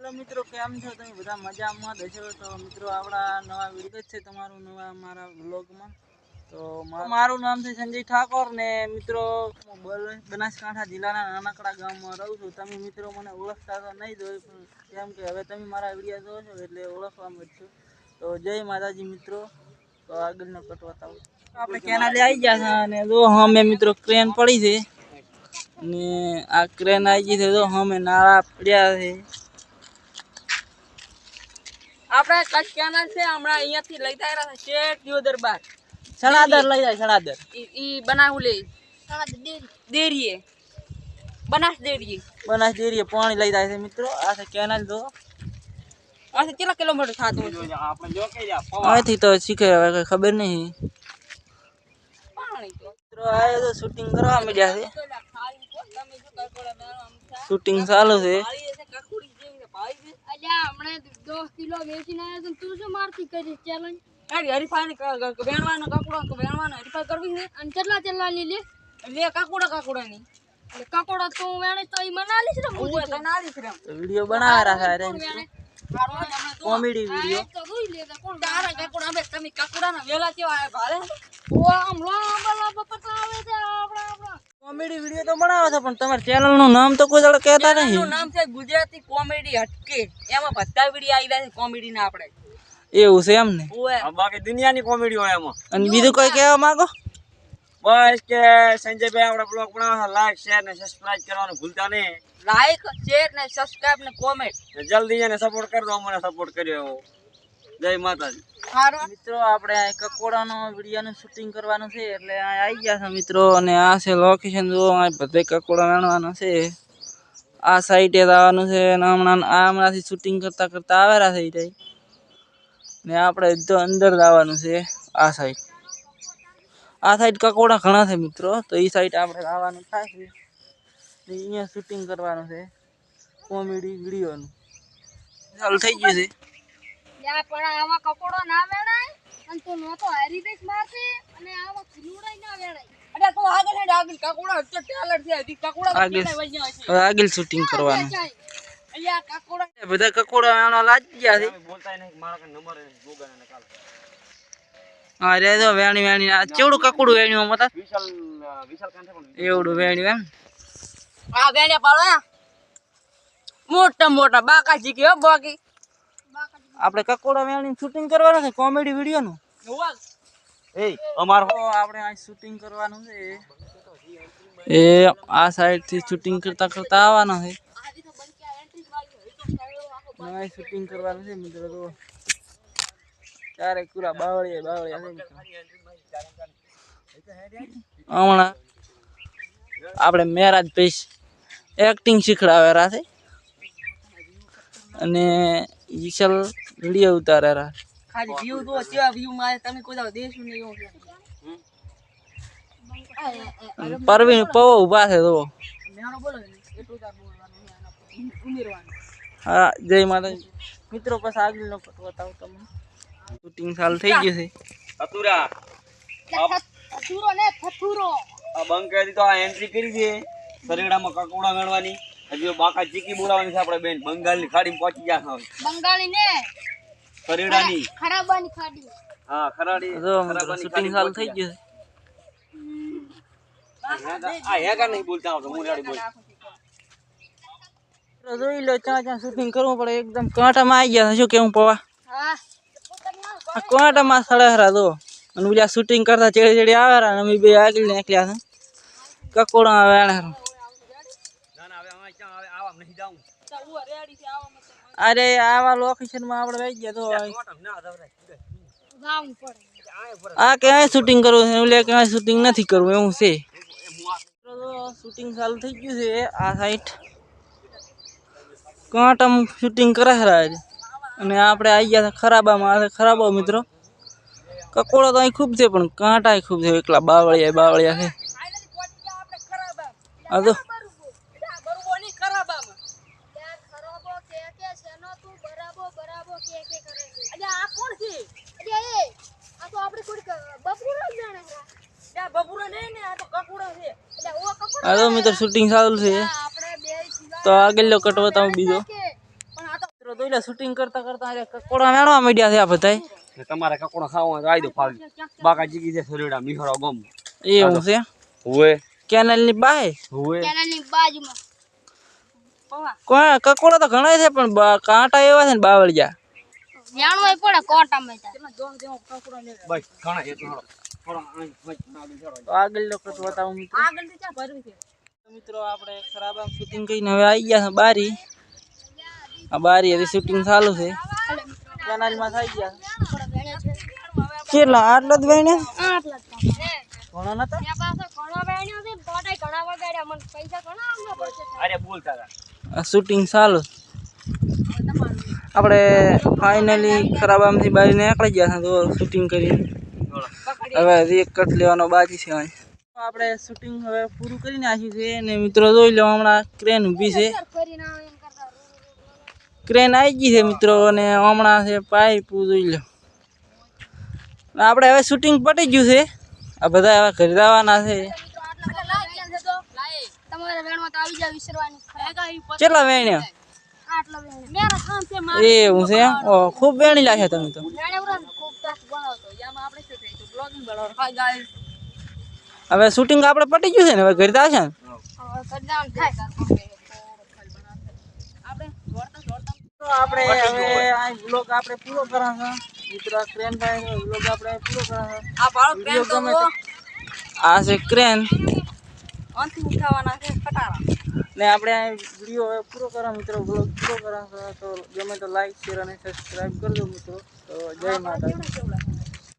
Hello मित्रों केम छो तमे बधा मजामां हशो। तो मित्रों आपड़ा नवा विडियो छे तमारुं नवा मारा व्लॉग में। तो मारुं नाम छे संजय ठाकोर ने मित्रों बनासकांठा जिल्लाना नानकड़ा गाममां रहूं छुं। तमे मित्रों मने ओळखता तो नहीं जो केम के हवे तमे मारा विडियो जोशो छो એટલે ઓળખવા મળશો। तो जय माताजी मित्रों। तो આગળનો કટ બતાવો આપણે કેનાલે આવી ગયા છે અને જો અમે મિત્રો ક્રેન પડી છે ને આ ક્રેન આવી ગઈ છે। જો અમે નાળા પડ્યા છે આપણે કચ્છ કેનાલ છે હમણાં અહીંયાથી લઈ જાય છે શેઠ દિયોદર બાર સણાદર લઈ જાય સણાદર ઈ બનાવું લે દેરીએ બનાસ દેરીએ પાણી લઈ જાય છે મિત્રો। આ છે કેનાલ જો આ છે કેટલા કિલોમીટર થાતો છે આપણે જો કે અહીંથી તો શીખે હવે ખબર નહીં પાણી તો મિત્રો આ તો શૂટિંગ કરવા મળ્યા છે। શૂટિંગ ચાલુ છે। અલ્યા હમણે 10 કિલો વેચીને આયા તો તું શું મારતી કરી ચેલેન્જ અરે હરીફાઈ વેણવાનો કાકુડા વેણવાનો હરીફાઈ કરવી છે અને કેટલા લે લે કાકુડા ની એટલે કાકોડા તું વેણે તો ઈ મનાલીશ રે હું તો નાલીશ રે વિડિયો બનાવે રાખા રે કોમેડી વિડિયો તો જોઈ લે કોણ તારા કાકુડા બે તમે કાકુડાના વેલા કેવા આયા ભારે ઓ આમ લાંબા પતા આવે છે આપડા કોમેડી વિડિયો તો બનાવો છો પણ તમાર ચેનલ નું નામ તો કોઈ જણ કહેતા નહીં। ચેનલ નું નામ છે ગુજરાતી કોમેડી હટકે એમાં બધા વિડિયો આવી જાય છે કોમેડી ના આપણે એવું છે એમ ને ઓએ બાકી દુનિયાની કોમેડી હોય એમાં અને બીજું કોઈ કહેવા માંગો બસ કે સંજયભાઈ આપડા બ્લોગ બનાવો લાઈક શેર ને સબસ્ક્રાઇબ કરવાનું ભૂલતા નહીં। લાઈક શેર ને સબસ્ક્રાઇબ ને કોમેન્ટ જલ્દી એને સપોર્ટ કરજો અમને સપોર્ટ કર્યો। જય માતાજી। મિત્રો આપણે આ કકોડાનો વિડિયોનું શૂટિંગ કરવાનું છે એટલે આ આવી ગયા છે મિત્રો અને આ છે લોકેશન જો આ બધે કકોડા વેણવાનો છે। આ સાઈડે આવવાનું છે અને હમણાંથી શૂટિંગ કરતા કરતા આવેલા થઈ જાય ને આપણે તો અંદર આવવાનું છે। આ સાઈડ કકોડા ઘણા છે મિત્રો તો ઈ સાઈડ આપણે આવવાનું થાય છે અહીંયા શૂટિંગ કરવાનું છે કોમેડી વિડિયોનું ચાલુ થઈ ગયું છે। યા પણ આમાં કકોડો ના વેણાય અને તું નતો હરીદેશ મારતી અને આમાં ખુલુડાઈ ના વેણાય અરે તું આગળ કકોડા હટ ટેલર છે હજી કકોડા કેટલા વાગ્યા છે આગળ શૂટિંગ કરવાનું અહીંયા કકોડા બધા કકોડા વેણવા લાગી ગયા છે બોલતાય નહીં મારા કે નંબર ગોગાને કાલ હા રે જો વેણી આ ચેવડું કકોડું વેણ્યું મતા વિશાલ કાંઠે પણ એવડું વેણ્યું એમ આ વેણ્યા પાડવા મોટા બાકાજી કે બાકી આપણે કકોડા વેણીને શૂટિંગ કરવાનું છે કોમેડી વિડિયો નું એ અમારો આપણે આ શૂટિંગ કરવાનું છે એ આ સાઈડ થી શૂટિંગ કરતા કરતા આવવાનું છે આ શૂટિંગ કરવાનું છે મિત્રો તો ચારે પૂરા બાવળિયા છે હમણાં આપણે મેરાજ પૈસ એક્ટિંગ શીખડાવેરા છે અને વિશાલ વિડિયો ઉતારેરા ખાલી વ્યૂ તો કેવા વ્યૂ માં તમે કોઈ દાવ દેશું નહીં એવું પરવીન પવો ઉભા છે તો મેણો બોલો એટલું તાર બોલવાનું ઉમેરવાનું હા જય માતાજી મિત્રો પાછા આગળનો ફોટો બતાવો તમને શૂટિંગ ચાલુ થઈ ગયું છે અતુરા થથુરો ને થથુરો આ બંકેથી તો આ એન્ટ્રી કરી છે સરેડામાં કકોડા મેળવાની હજી બાકા ચીકી બોલાવાની છે આપણે બેન બંગાળની ખાડીમાં પહોંચી ગયા હવે બંગાળી ને સરેડાની ખરાબાની ખાડી હા ખરાડી શૂટિંગ ચાલુ થઈ ગયું છે આ હેગા નહીં બોલતા આવતો મુરાડી બોલ જોઈ લો ચા શૂટિંગ કરવું પડે એકદમ કાંટામાં આવી ગયા શું કેવું પવા હા આ કાંટામાં સળહરા દો અને બીજા શૂટિંગ કરતા ચેડી આવેરા અને અમે બે આગળ નીકળ્યા છે કકોડા વેણા અરે આવા લોકેશન માં આપણે વહી ગયા તો આ ક્યાંય શૂટિંગ કરવું છે ઓલે ક્યાંય શૂટિંગ નથી કરવું એવું છે શૂટિંગ ચાલુ થઈ ગયું છે આ સાઈડ કાંટામ શૂટિંગ કરાયેલા અને આપણે આવી ગયા ખરાબામાં ખરાબો મિત્રો કકોડા તો અહીં ખૂબ છે પણ કાંટા ખૂબ છે એકલા બાવળિયા છે આ તો મિત્રો શૂટિંગ ચાલુ છે તો આગળ કટ બતાવું બીજો જોઈ લે શૂટિંગ કરતા કરતા આ કકોડા મેળવા માંડ્યા છે આ બધાય. ને તમારે કકોડો ખાવો હોય તો આવી દો પાવી બાકા જીકી દે સરેડા મિહરો ગમ એવું છે હોય કેનલ ની બાય હોય કેનાલની બાજુમાં કોઈ કકોડા તો ઘણા છે પણ કાંટા એવા છે ને બાવળિયા. જાણવું પડે કોટામાં બસ ઘણા એ તો તો આગળ લોકો તો બતાવું મિત્રો. મિત્રો આપણે ખરાબ આમ શૂટિંગ કરીને હવે આવી ગયા છે બારી. આ બારી હજી શૂટિંગ ચાલુ છે. કેનાલમાં થઈ ગયા કેટલા આટલા જ વેણે ઘણા નતા. અરે બોલતા હતા શૂટિંગ ચાલુ. આપણે ફાઇનલી ખરાબ આમથી બારી નીકળી ગયા છે તો શૂટિંગ કરીને હવે હજી એક કટ લેવાનો બાકી છે. આપણે શૂટિંગ હવે પૂરું કરી નાખ્યું છે ને મિત્રો જોઈ લો હમણાં ક્રેન ઊભી છે. ક્રેન આવી ગઈ છે મિત્રો અને હમણાં છે પાઇપ જોઈ લો. આપણે હવે શૂટિંગ પટી ગયું છે. આ બધા હવે ઘરે જવાના છે. તમારે વેણમાં તો આવી જાવ વિસરવાની કેટલા વેણ્યા આટલો વેણ મેરા કામ છે એવું છે એમ? ઓહ, ખૂબ વેણી લાગ્યા તમે તો. વેણે ઉરા ખૂબ તાસ બનાવતો યામાં આપણે શું થઈ તો બ્લોગિંગ બનાવતો હાય ગાઈસ હવે શૂટિંગ આપણે પટી ગયું છે ને હવે ઘરે જશે ને. હવે કડદાન થાય તો આપણે હવે આ બ્લોગ આપણે પૂરો કરાશે મિત્રો. ક્રેન ભાઈ બ્લોગ આપણે પૂરો કરાશે. આ ભાળો વિડિયો ગમે તો આ છે ક્રેન અંતિ ઉઠાવવાના છે કટારા ને આપણે આ વિડિયો હવે પૂરો કરા મિત્રો. બ્લોગ પૂરો કરાશે તો ગમે તો લાઈક શેર અને સબસ્ક્રાઇબ કરજો મિત્રો. તો જય માતા.